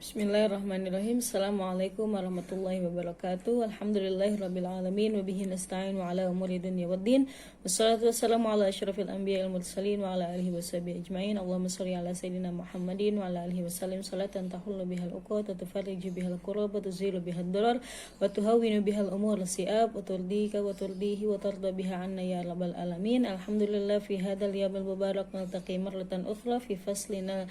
Bismillahirrahmanirrahim. Assalamualaikum warahmatullahi wabarakatuh. Alhamdulillahirabbil alamin wa bihi nasta'in wa ala umuri dunya waddin. Wassalatu wassalamu ala asyrafil anbiya'il mursalin wa ala alihi washabihi ajmain. Allahumma shalli ala sayyidina Muhammadin wa ala alihi wasallim salatan tahullu bihal uqad wa tufarriju bihal kurab wa tuzilu bihal durar wa tuhawwinu bihal umur si'ab wa turdika wa turdihi wa tarda biha anna ya rabbal alamin. Alhamdulillah fi hadzal yawmil mubarak naltaqi marratan ukhra fi faslina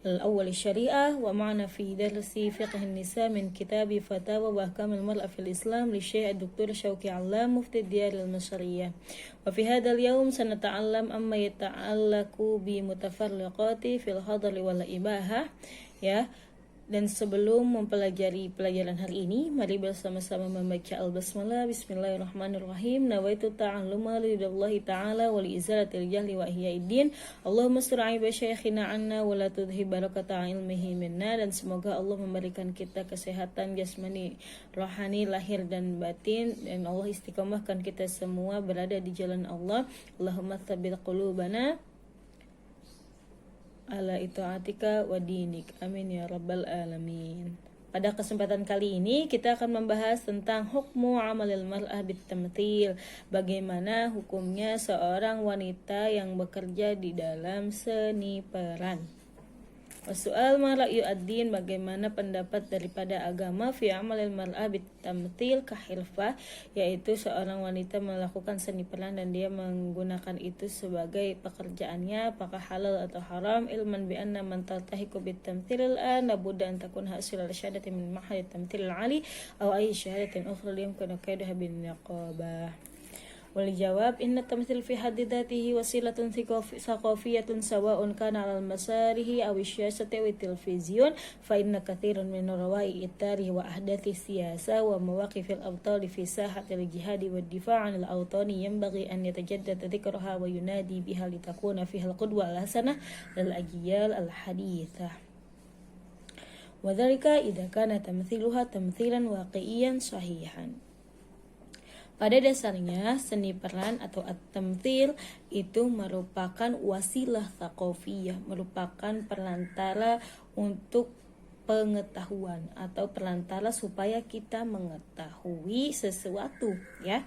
الأول الشريعة ومعنا في درس فقه النساء من كتاب فتاوى وأحكام المرأة في الإسلام للشيخ الدكتور شوقي علام مفتي الديار المصرية. وفي هذا اليوم سنتعلم أما يتعلق بمتفرقات في الحظر والإباحة ya. Dan sebelum mempelajari pelajaran hari ini, mari bersama-sama membaca al-basmalah. Bismillahirrahmanirrahim. Nawaitu ta'alluma lillahi ta'ala wa li'izalatil jahli wa ihyaiddin. Allahumma sur aiba syekhina anna wa la tudhi barakata ilmihi minna. Dan semoga Allah memberikan kita kesehatan jasmani, rohani, lahir dan batin. Dan Allah istiqomahkan kita semua berada di jalan Allah. Allahumma tsabbit qulubana ala itaatika wa dinik, amin ya rabbal alamin. Pada kesempatan kali ini kita akan membahas tentang hukmu amalil mar'ah bitamthil, bagaimana hukumnya seorang wanita yang bekerja di dalam seni peran. Soal mara'yu ad-din, bagaimana pendapat daripada agama fi amalil mar'ah bitamthil kahilfah, yaitu seorang wanita melakukan seni peran dan dia menggunakan itu sebagai pekerjaannya, apakah halal atau haram. Ilman bi anna man taltahiqu bitamthil al-an labudda an takun hasil al-syahadati min mahal tamthil al-ali aw ay syahadatin ukhra yumkinu kaidaha bin niqabah. Walijawab, inna tamthil fi haddi dhatihi wasilatun thaqafiyatun sawa'un kana 'alal masarihi aw isyasati aw televizyon fa inna katsiran min rawai itari wa ahdathi siyasa wa mawaqifil abtal fi sahatil jihadi wad difa' 'anil awtani yanbaghi an yatajaddada dhikraha wa yunadi biha litakuna fiha al-qudwa al-hasanah lil ajyal al-hadithah. Wa dzalika idza kana tamthiluha tamthilan waqi'iyan sahihan. Pada dasarnya seni peran atau at-tamthil itu merupakan wasilah thaqafiyah, merupakan perantara untuk pengetahuan atau perantara supaya kita mengetahui sesuatu ya.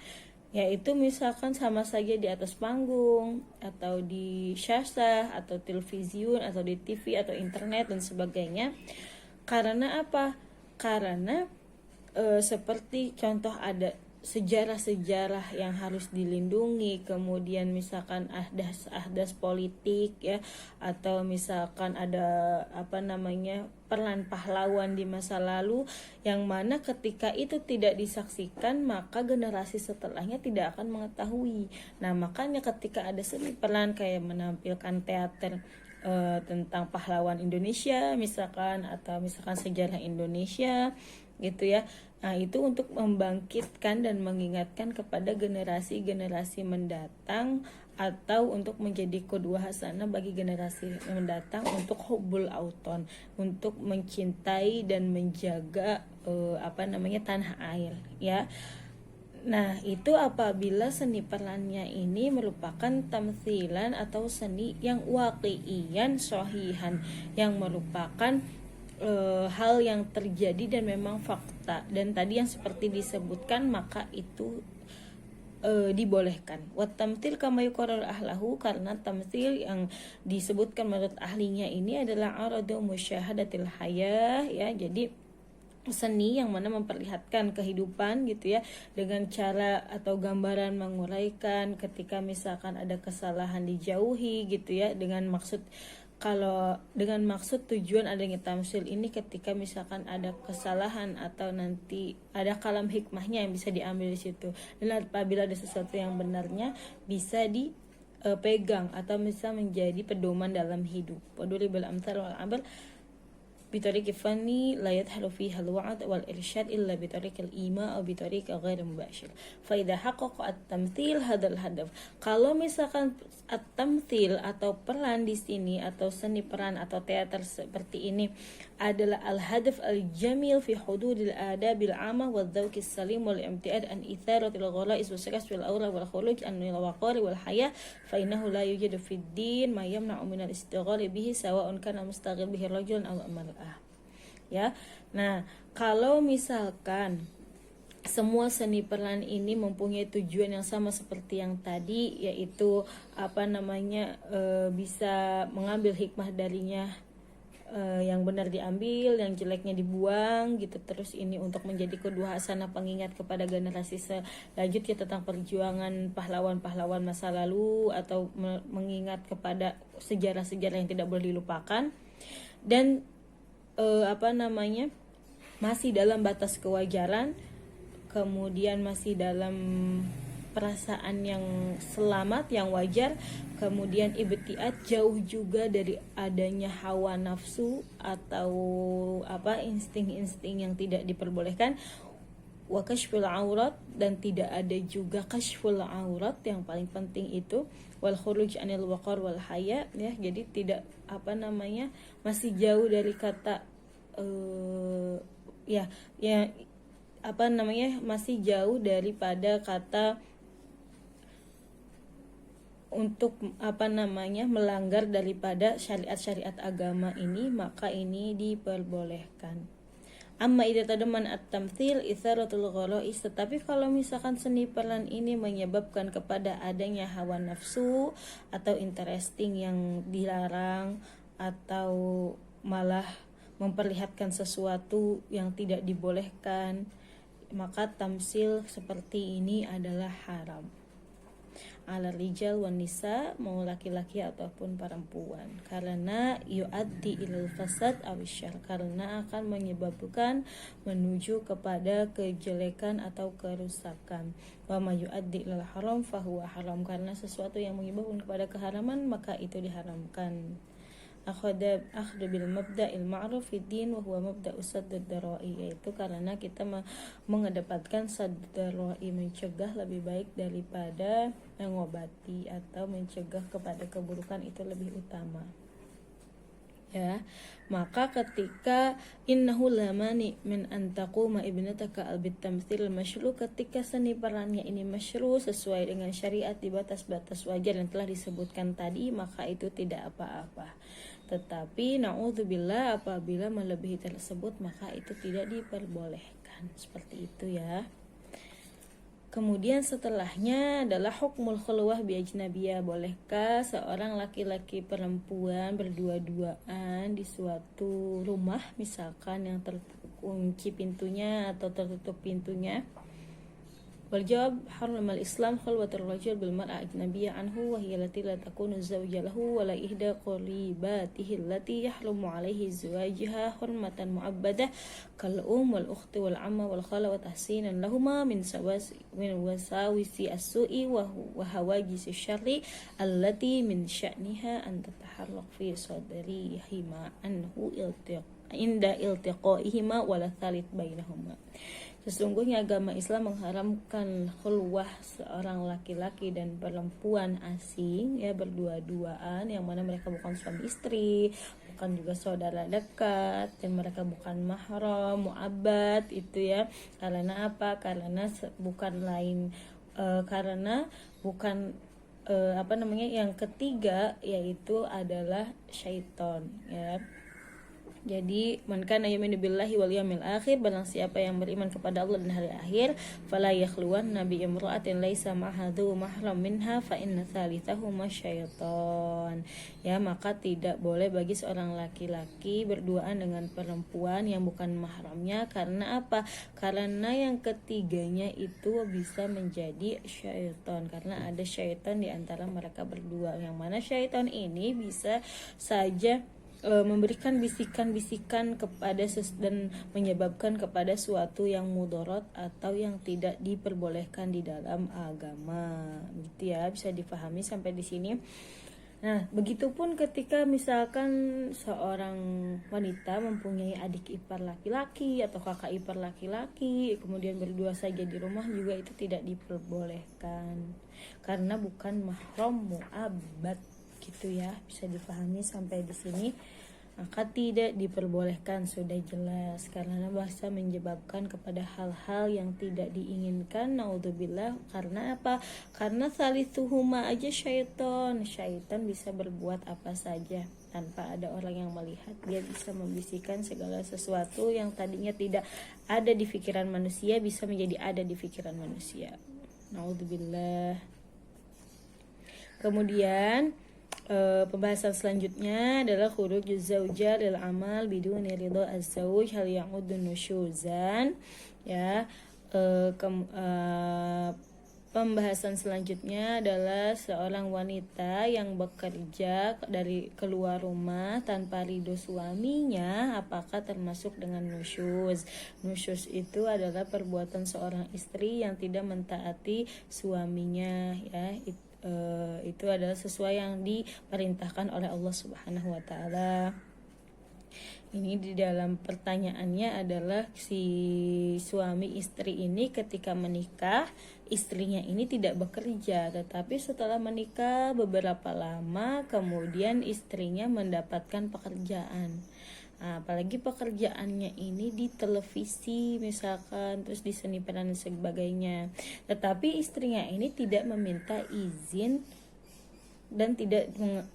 Yaitu misalkan sama saja di atas panggung atau di syasah atau televisiun atau di TV atau internet dan sebagainya. Karena apa? Karena seperti contoh ada sejarah-sejarah yang harus dilindungi, kemudian misalkan ahdas politik ya, atau misalkan ada peran pahlawan di masa lalu yang mana ketika itu tidak disaksikan maka generasi setelahnya tidak akan mengetahui. Nah, makanya ketika ada seni peran kayak menampilkan teater tentang pahlawan Indonesia misalkan, atau misalkan sejarah Indonesia gitu ya. Nah, itu untuk membangkitkan dan mengingatkan kepada generasi-generasi mendatang atau untuk menjadi qudwah hasanah bagi generasi mendatang untuk hubbul auton, untuk mencintai dan menjaga tanah air ya. Nah, itu apabila seni perannya ini merupakan tamthilan atau seni yang waqi'iyan sahihan, yang merupakan hal yang terjadi dan memang fakta, dan tadi yang seperti disebutkan maka itu dibolehkan. Wat tamthil kama yuqarrar ahlahu, karena tamthil yang disebutkan menurut ahlinya ini adalah aradu musyahadatil hayah ya. Jadi seni yang mana memperlihatkan kehidupan gitu ya, dengan cara atau gambaran menguraikan ketika misalkan ada kesalahan dijauhi gitu ya, dengan maksud tujuan adanya tamsil ini ketika misalkan ada kesalahan atau nanti ada kalam hikmahnya yang bisa diambil di situ, dan apabila ada sesuatu yang benarnya bisa dipegang atau bisa menjadi pedoman dalam hidup. Waduribal amthal wal amr bitariq fani la yadhalu fiha al-wa'd wal irsyad illa bitariq al-ima atau bitariq ghair mubashir. Fa idza haqqaqa at-tamthil hadzal hadaf. Kalau misalkan at-tamthil atau peran di sini atau seni peran atau teater seperti ini adalah al-hadaf al-jamil fi hududil adabil amah wa dzauqis salim wal imtiad an itharatil ghalais wa sakas fil awra wal khuruj an waqari wal haya fa innahu la yujadu fid din ma yamna'u min al-istighal bihi sawa'un kana mustaghil bihi rajulun aw mar'ah. ya. Nah, kalau misalkan semua seni peran ini mempunyai tujuan yang sama seperti yang tadi, yaitu bisa mengambil hikmah darinya, yang benar diambil, yang jeleknya dibuang gitu. Terus ini untuk menjadi kedua hasanah pengingat kepada generasi selanjutnya tentang perjuangan pahlawan-pahlawan masa lalu, atau mengingat kepada sejarah-sejarah yang tidak boleh dilupakan, dan masih dalam batas kewajaran, kemudian masih dalam perasaan yang selamat, yang wajar, kemudian ibtiat, jauh juga dari adanya hawa nafsu atau insting-insting yang tidak diperbolehkan, wa kashful aurat, dan tidak ada juga kashful aurat yang paling penting itu, wal khuruj anil waqar wal haya, ya. Jadi tidak masih jauh dari kata masih jauh daripada kata untuk melanggar daripada syariat-syariat agama ini, maka ini diperbolehkan. Amma idza tadaman at-tamtsil itsaratul gharais, tetapi kalau misalkan seni peran ini menyebabkan kepada adanya hawa nafsu atau interesting yang dilarang, atau malah memperlihatkan sesuatu yang tidak dibolehkan, maka tamsil seperti ini adalah haram. Ala rijal wan nisa, mau laki-laki ataupun perempuan, karena yuaddi ilal fasad awisyar, karena akan menyebabkan menuju kepada kejelekan atau kerusakan. Wa ma yuaddi ilal haram fahuwa haram, karena sesuatu yang menyebabkan kepada keharaman maka itu diharamkan. Akhda bil mabda'il ma'ruf fid din wa huwa mabda'u saddud darai, yaitu karena kita mengedepankan saddud darai, mencegah lebih baik daripada mengobati, atau mencegah kepada keburukan itu lebih utama, ya. Maka ketika innahu lamani min an taquma ibnataka al bitamthil masyru, ketika seni perannya ini masyru sesuai dengan syariat di batas-batas wajar yang telah disebutkan tadi, maka itu tidak apa-apa. Tetapi naudzubillah, apabila melebihi tersebut maka itu tidak diperbolehkan. Seperti itu, ya. Kemudian setelahnya adalah hukmul khulwah bi ajnabiyah. Bolehkah seorang laki-laki perempuan berdua-duaan di suatu rumah, misalkan yang terkunci pintunya atau tertutup pintunya? Wal jawab, haramal Islam khulwatul rajul bil mar'a ajnabiyya anhu wa hiya allati la takunu zawja lahu wa la ihda qaribatihi allati yahrumu alaihi zawjaha hurmatan mu'abbadah kal wal ukhti wal amma wal khala wa tahsinan lahuma min wasawisi as-su'i wa hawajis asy-syarri allati min sya'niha an tataharrak fi sadrihima anhu inda iltiqaihima wa la thalith bainahuma. Sesungguhnya agama Islam mengharamkan khulwah seorang laki-laki dan perempuan asing, ya, berdua-duaan, yang mana mereka bukan suami istri, bukan juga saudara dekat, dan mereka bukan mahram, mu'abbad, itu, ya. Karena apa? Karena yang ketiga yaitu adalah syaitan, ya. Jadi man kana yu'minu billahi wal yawmil akhir, barang siapa yang beriman kepada Allah dan hari akhir, fala yakhluwan nabi imra'atin laisa ma'hadhu mahram minha fa inna thalithahuma syaitan. Ya, maka tidak boleh bagi seorang laki-laki berduaan dengan perempuan yang bukan mahramnya. Karena apa? Karena yang ketiganya itu bisa menjadi syaitan, karena ada syaitan di antara mereka berdua, yang mana syaitan ini bisa saja memberikan bisikan-bisikan kepada dan menyebabkan kepada suatu yang mudarat atau yang tidak diperbolehkan di dalam agama, gitu, ya. Bisa dipahami sampai di sini. Nah, begitupun ketika misalkan seorang wanita mempunyai adik ipar laki-laki atau kakak ipar laki-laki, kemudian berdua saja di rumah, juga itu tidak diperbolehkan karena bukan mahram mu'abbad, gitu, ya. Bisa dipahami sampai di sini. maka tidak diperbolehkan, sudah jelas, karena bisa menyebabkan kepada hal-hal yang tidak diinginkan. Naudzubillah. Karena apa? Karena salisuhuma aja syaitan bisa berbuat apa saja tanpa ada orang yang melihat. Dia bisa membisikkan segala sesuatu yang tadinya tidak ada di pikiran manusia bisa menjadi ada di pikiran manusia. Naudzubillah. Kemudian pembahasan selanjutnya adalah khurujuz zauja lil amal biduni ridha az-zauj hal ya'uddu nusyuzan. Ya, pembahasan selanjutnya adalah seorang wanita yang bekerja dari keluar rumah tanpa ridho suaminya, apakah termasuk dengan nusyuz? Nusyuz itu adalah perbuatan seorang istri yang tidak mentaati suaminya, ya. Itu adalah sesuai yang diperintahkan oleh Allah Subhanahu wa taala. Ini di dalam pertanyaannya adalah si suami istri ini ketika menikah, istrinya ini tidak bekerja, tetapi setelah menikah beberapa lama kemudian istrinya mendapatkan pekerjaan. Nah, apalagi pekerjaannya ini di televisi misalkan, terus di seni peran dan sebagainya, tetapi istrinya ini tidak meminta izin dan tidak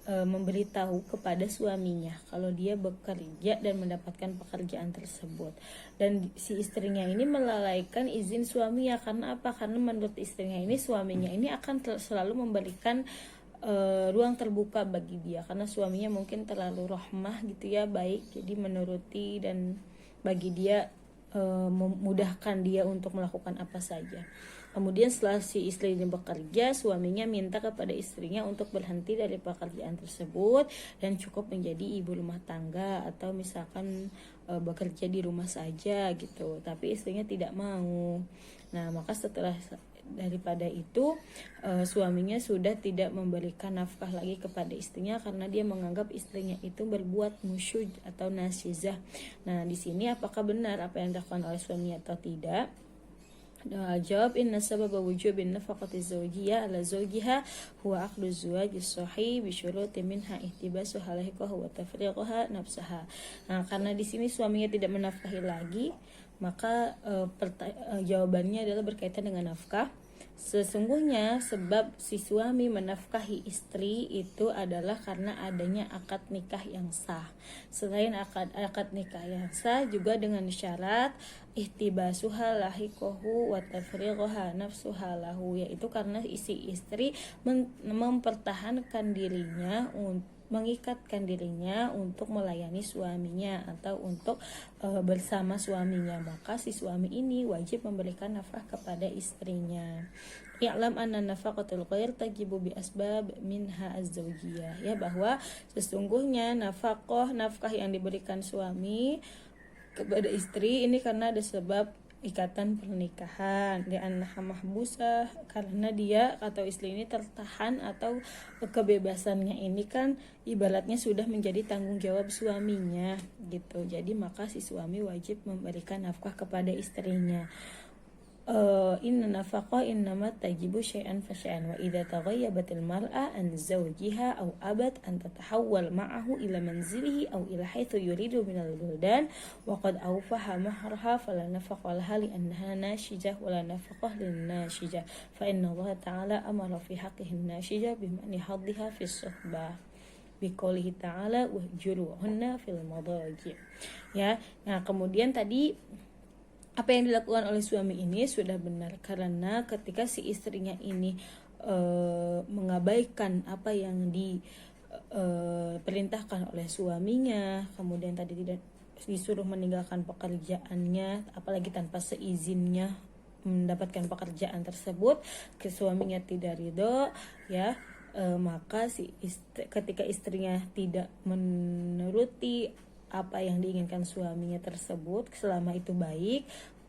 memberitahu kepada suaminya kalau dia bekerja dan mendapatkan pekerjaan tersebut. Dan si istrinya ini melalaikan izin suaminya. Karena apa? Karena menurut istrinya ini, suaminya ini akan selalu memberikan ruang terbuka bagi dia, karena suaminya mungkin terlalu rahmah gitu ya, baik, jadi menuruti dan bagi dia memudahkan dia untuk melakukan apa saja. Kemudian setelah si istrinya bekerja, suaminya minta kepada istrinya untuk berhenti dari pekerjaan tersebut dan cukup menjadi ibu rumah tangga atau misalkan bekerja di rumah saja gitu. Tapi istrinya tidak mau. Nah, maka setelah daripada itu suaminya sudah tidak memberikan nafkah lagi kepada istrinya karena dia menganggap istrinya itu berbuat nusyuz atau nasyizah. Nah, di sini apakah benar apa yang dilakukan oleh suaminya atau tidak? Jawab, inna sababa wujubin nafaqati zawjiyah ala zawjiha huwa aqdu zuwaji sahih bi syuruti minha ihtibasu halahiqah wa tafriqaha nafsaha. Nah, karena di sini suaminya tidak menafkahi lagi, maka jawabannya adalah berkaitan dengan nafkah. Sesungguhnya sebab si suami menafkahi istri itu adalah karena adanya akad nikah yang sah. Selain akad nikah yang sah juga dengan syarat ihtibasuha lahiqahu wa tafriqaha nafsuha lahu, yaitu karena isi istri mempertahankan dirinya, mengikatkan dirinya untuk melayani suaminya atau untuk bersama suaminya, maka si suami ini wajib memberikan nafkah kepada istrinya. I'lam anna nafaqatul ghair tajibu bi asbab minha az-zawjiyah, ya, bahwa sesungguhnya nafkah yang diberikan suami kepada istri ini karena ada sebab ikatan pernikahan, li'annaha mahbusah, karena dia atau istri ini tertahan atau kebebasannya ini kan ibaratnya sudah menjadi tanggung jawab suaminya gitu. Jadi maka si suami wajib memberikan nafkah kepada istrinya. Inna nafaqah innama tajibu syai'an fa syai'an wa idza taghayyabatil mar'a an zawjiha aw abat an tatahawwal ma'ahu ila manzilihi aw ila haitsu yuridu minal buldan wa qad awfaha mahraha fala nafaqa laha li annaha nashijah wa la nafaqah lin nashijah fa inna Allah ta'ala amara fi haqqihi nashijah bimani hadhiha fi suhbah biqoulihi ta'ala wahjuruhunna fil madaji. Ya, nah kemudian tadi apa yang dilakukan oleh suami ini sudah benar, karena ketika si istrinya ini mengabaikan apa yang diperintahkan oleh suaminya, kemudian tadi tidak disuruh meninggalkan pekerjaannya, apalagi tanpa seizinnya mendapatkan pekerjaan tersebut, ke suaminya tidak ridho, ya, maka ketika istrinya tidak menuruti apa yang diinginkan suaminya tersebut selama itu baik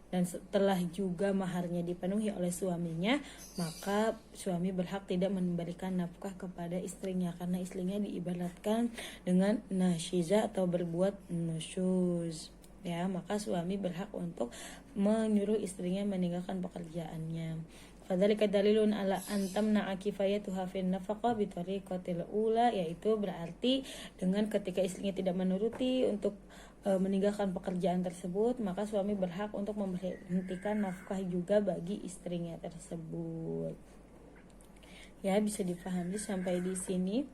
dan setelah juga maharnya dipenuhi oleh suaminya, maka suami berhak tidak memberikan nafkah kepada istrinya karena istrinya diibaratkan dengan nasyizah atau berbuat nusyuz, ya. Maka suami berhak untuk menyuruh istrinya meninggalkan pekerjaannya. Fadzalika dalilun ala antamna kifayatuha fin nafaqah bi tariqatil ula, yaitu berarti dengan ketika istrinya tidak menuruti untuk meninggalkan pekerjaan tersebut, maka suami berhak untuk memberhentikan nafkah juga bagi istrinya tersebut. Ya, bisa dipahami sampai di sini.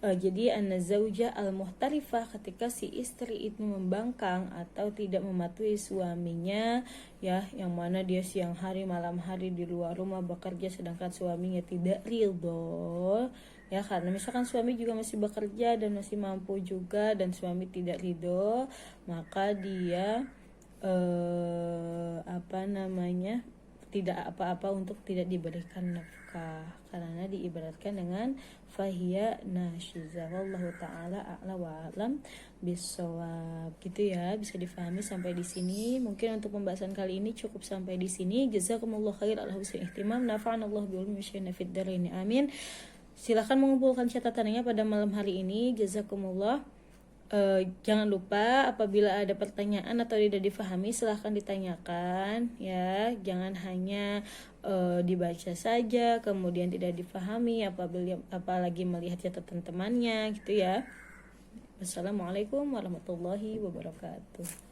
Jadi an-zauja al-muhtarifah, ketika si istri itu membangkang atau tidak mematuhi suaminya, ya, yang mana dia siang hari malam hari di luar rumah bekerja sedangkan suaminya tidak ridho, ya, karena misalkan suami juga masih bekerja dan masih mampu juga dan suami tidak ridho, maka dia tidak apa-apa untuk tidak diberikan nafkah, karena diibaratkan dengan fahiya nasyiza. Wallahu taala a'la wa a'lam bissawab. Gitu ya, bisa difahami sampai di sini. Mungkin untuk pembahasan kali ini cukup sampai di sini. Jazakumullah khair ala husnil ihtimam. Nafa'anallahu bi ulumi syai'in fid dharain. Amin. Silakan mengumpulkan catatannya pada malam hari ini. Jazakumullah. Jangan lupa apabila ada pertanyaan atau tidak difahami silahkan ditanyakan, ya, jangan hanya dibaca saja kemudian tidak difahami apalagi melihat catatan temannya gitu ya. Wassalamualaikum warahmatullahi wabarakatuh.